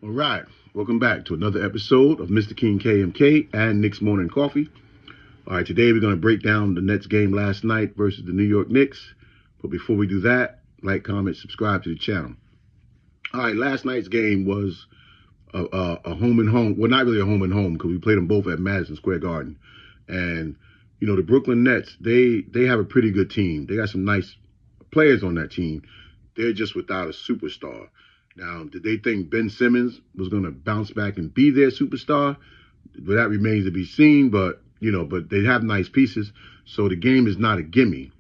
All right, welcome back to another episode of Mr. King KMK and Knicks Morning Coffee. All right, today we're going to break down the Nets game last night versus the New York Knicks. But before we do that, like, comment, subscribe to the channel. All right, last night's game was a home and home. Well, not really a home and home because we played them both at Madison Square Garden. And, the Brooklyn Nets, they have a pretty good team. They got some nice players on that team. They're just without a superstar. Now, did they think Ben Simmons was going to bounce back and be their superstar? Well, that remains to be seen, but they have nice pieces. So the game is not a gimme.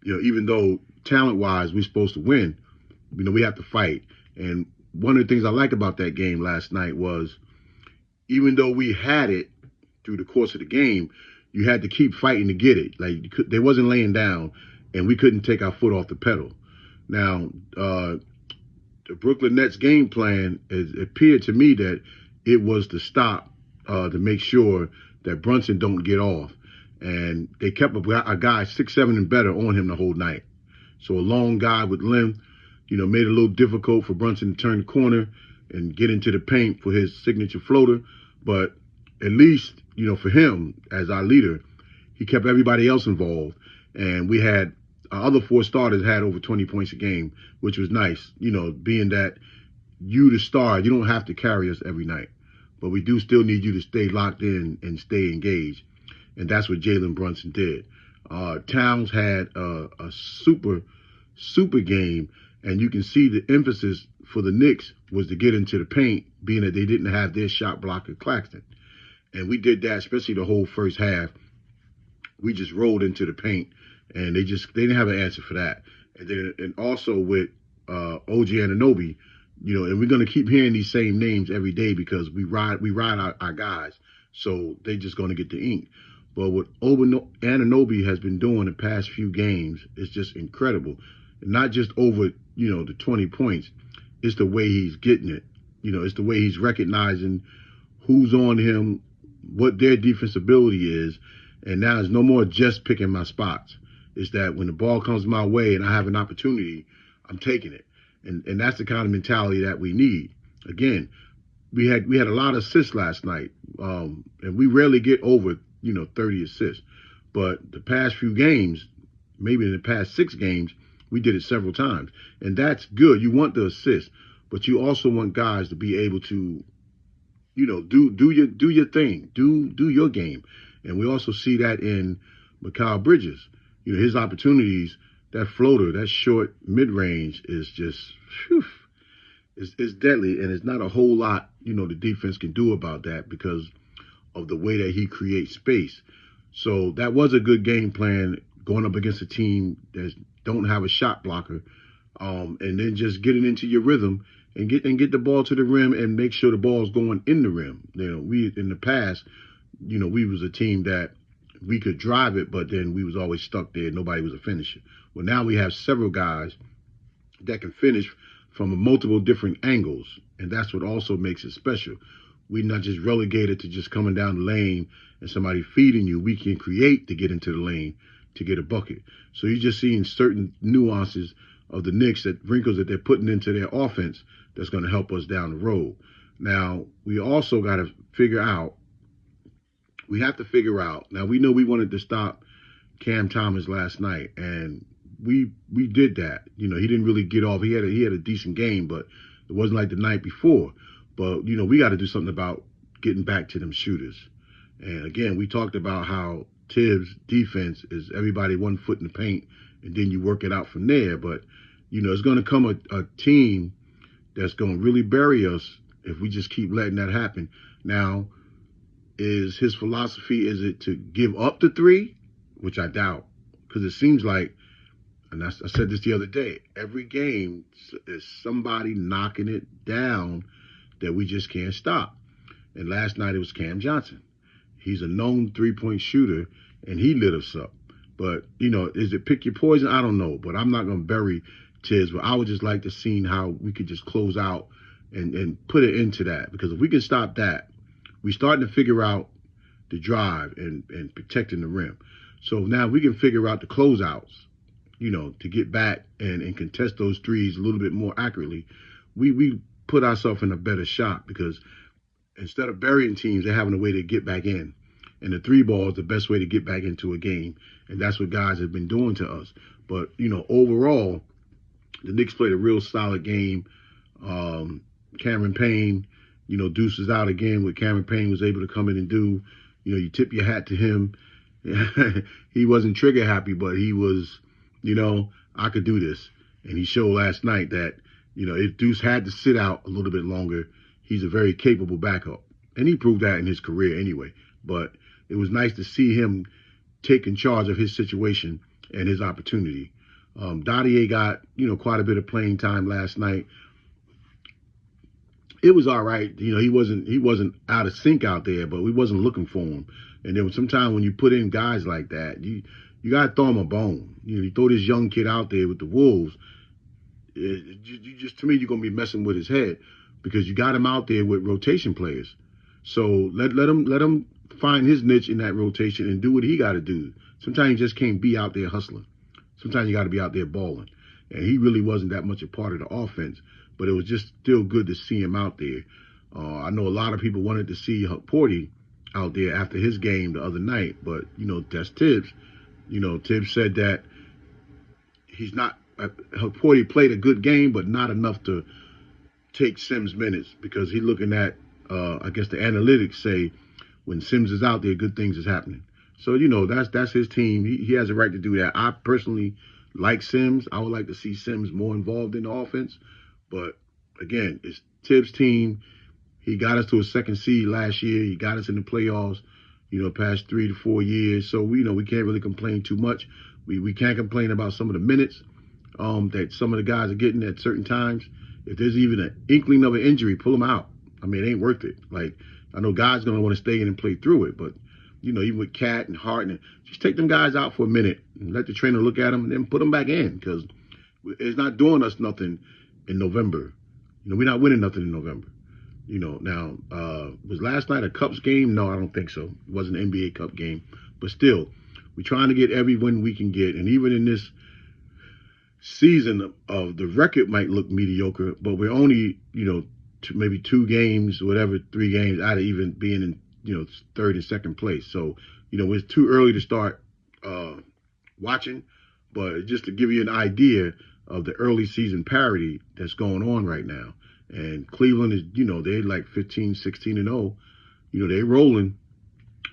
Even though talent-wise we're supposed to win, we have to fight. And one of the things I like about that game last night was even though we had it through the course of the game, you had to keep fighting to get it. Like they wasn't laying down, and we couldn't take our foot off the pedal. Now, the Brooklyn Nets game plan, it appeared to me that it was to stop, to make sure that Brunson don't get off. And they kept a guy 6'7" and better on him the whole night. So a long guy with length, made it a little difficult for Brunson to turn the corner and get into the paint for his signature floater. But at least, for him as our leader, he kept everybody else involved. And we had our other four starters had over 20 points a game, which was nice, being that you the star, you don't have to carry us every night. But we do still need you to stay locked in and stay engaged. And that's what Jalen Brunson did. Towns had a super game. And you can see the emphasis for the Knicks was to get into the paint, being that they didn't have their shot blocker, Claxton. And we did that, especially the whole first half. We just rolled into the paint, and they didn't have an answer for that. And also with OG Anunoby, and we're going to keep hearing these same names every day because we ride our guys, so they're just going to get the ink. But what Anunoby has been doing the past few games is just incredible. Not just over, the 20 points. It's the way he's getting it. It's the way he's recognizing who's on him, what their defensibility is. And now it's no more just picking my spots. It's that when the ball comes my way and I have an opportunity, I'm taking it. And that's the kind of mentality that we need. Again, we had a lot of assists last night. And we rarely get over, 30 assists. But the past few games, maybe in the past 6 games, we did it several times. And that's good. You want the assist, but you also want guys to be able to, do your thing, do your game. And we also see that in Mikal Bridges. His opportunities, that floater, that short mid-range is just, it's deadly. And it's not a whole lot, the defense can do about that because of the way that he creates space. So that was a good game plan going up against a team that don't have a shot blocker, and then just getting into your rhythm and get the ball to the rim and make sure the ball's going in the rim. We in the past, we was a team that we could drive it, but then we was always stuck there. Nobody was a finisher. Well, now we have several guys that can finish from multiple different angles, and that's what also makes it special. We're not just relegated to just coming down the lane and somebody feeding you. We can create to get into the lane to get a bucket. So you're just seeing certain nuances of the Knicks, that wrinkles that they're putting into their offense that's going to help us down the road. Now, we also got to figure out, now we know we wanted to stop Cam Thomas last night, and we did that. He didn't really get off. He had a decent game, but it wasn't like the night before. But, we got to do something about getting back to them shooters. And again, we talked about how Tibbs' defense is everybody 1 foot in the paint, and then you work it out from there. But, it's going to come a team that's going to really bury us if we just keep letting that happen. Now, is his philosophy, is it to give up the 3? Which I doubt, because it seems like, and I said this the other day, every game is somebody knocking it down that we just can't stop. And last night it was Cam Johnson. He's a known 3-point shooter, and he lit us up. But, is it pick your poison? I don't know. But I'm not going to bury Tibbs. But I would just like to see how we could just close out and put it into that. Because if we can stop that, we're starting to figure out the drive and protecting the rim. So now we can figure out the closeouts, to get back and contest those threes a little bit more accurately. We put ourselves in a better shot, because instead of burying teams, they're having a way to get back in. And the three ball is the best way to get back into a game. And that's what guys have been doing to us. But, overall, the Knicks played a real solid game. Cameron Payne, deuces out again. What Cameron Payne was able to come in and do. You tip your hat to him. He wasn't trigger happy, but he was, I could do this. And he showed last night that, if Deuce had to sit out a little bit longer, he's a very capable backup. And he proved that in his career anyway. But it was nice to see him taking charge of his situation and his opportunity. Dottier got, quite a bit of playing time last night. It was all right. He wasn't out of sync out there, but we wasn't looking for him. And then sometimes when you put in guys like that, you got to throw him a bone. You throw this young kid out there with the Wolves, to me, you're going to be messing with his head, because you got him out there with rotation players. So let him find his niche in that rotation and do what he got to do. Sometimes you just can't be out there hustling. Sometimes you got to be out there balling. And he really wasn't that much a part of the offense, but it was just still good to see him out there. I know a lot of people wanted to see Porty out there after his game the other night, but, that's Tibbs. Tibbs said that he's not, Porty played a good game, but not enough to take Sims minutes, because he's looking at, I guess the analytics say when Sims is out there, good things is happening. So, that's his team. He has a right to do that. I personally like Sims. I would like to see Sims more involved in the offense. But, again, it's Tibbs' team. He got us to a second seed last year. He got us in the playoffs, past 3 to 4 years. So, we can't really complain too much. We can't complain about some of the minutes that some of the guys are getting at certain times. If there's even an inkling of an injury, pull them out. I mean, it ain't worth it. Like, I know guys going to want to stay in and play through it, but, even with Cat and Hart, just take them guys out for a minute and let the trainer look at them and then put them back in, because it's not doing us nothing in November. We're not winning nothing in November. Now, was last night a Cubs game? No, I don't think so. It wasn't an NBA Cup game. But still, we're trying to get every win we can get. And even in this season of the record might look mediocre, but we're only, maybe 2 games, whatever, 3 games out of even being in, third and second place. So, it's too early to start watching, but just to give you an idea of the early season parity that's going on right now. And Cleveland is, they're like 15, 16 and 0. They're rolling.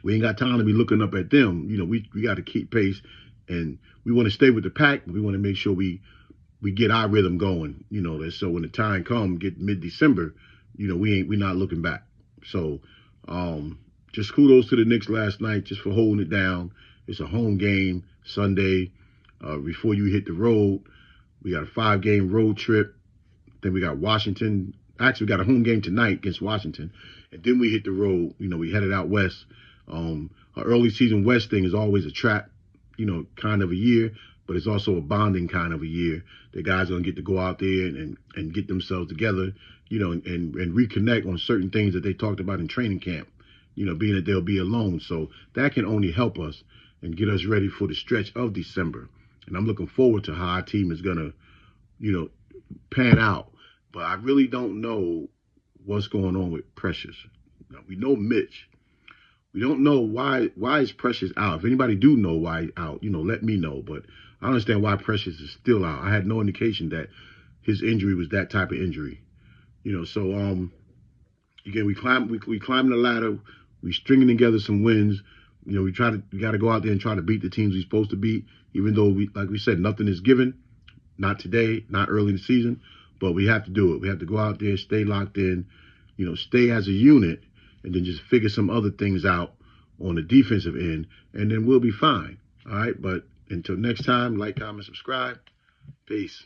We ain't got time to be looking up at them. We got to keep pace, and we want to stay with the pack, but we want to make sure we get our rhythm going, so when the time comes, get mid-December, we're not looking back. So, just kudos to the Knicks last night just for holding it down. It's a home game Sunday before you hit the road. We got a 5-game road trip. Then we got Washington. Actually, we got a home game tonight against Washington. And then we hit the road. We headed out west. Our early season West thing is always a trap, kind of a year, but it's also a bonding kind of a year. The guys are going to get to go out there and get themselves together, and reconnect on certain things that they talked about in training camp, being that they'll be alone. So that can only help us and get us ready for the stretch of December. And I'm looking forward to how our team is going to, pan out. But I really don't know what's going on with Precious. Now, we know Mitch. We don't know why is Precious out. If anybody do know why he's out, let me know. But I understand why Precious is still out. I had no indication that his injury was that type of injury. So again, we climbing the ladder. We stringing together some wins. We got to go out there and try to beat the teams we're supposed to beat, even though like we said, nothing is given. Not today, not early in the season, but we have to do it. We have to go out there, stay locked in, stay as a unit, and then just figure some other things out on the defensive end, and then we'll be fine. All right, but until next time, like, comment, subscribe. Peace.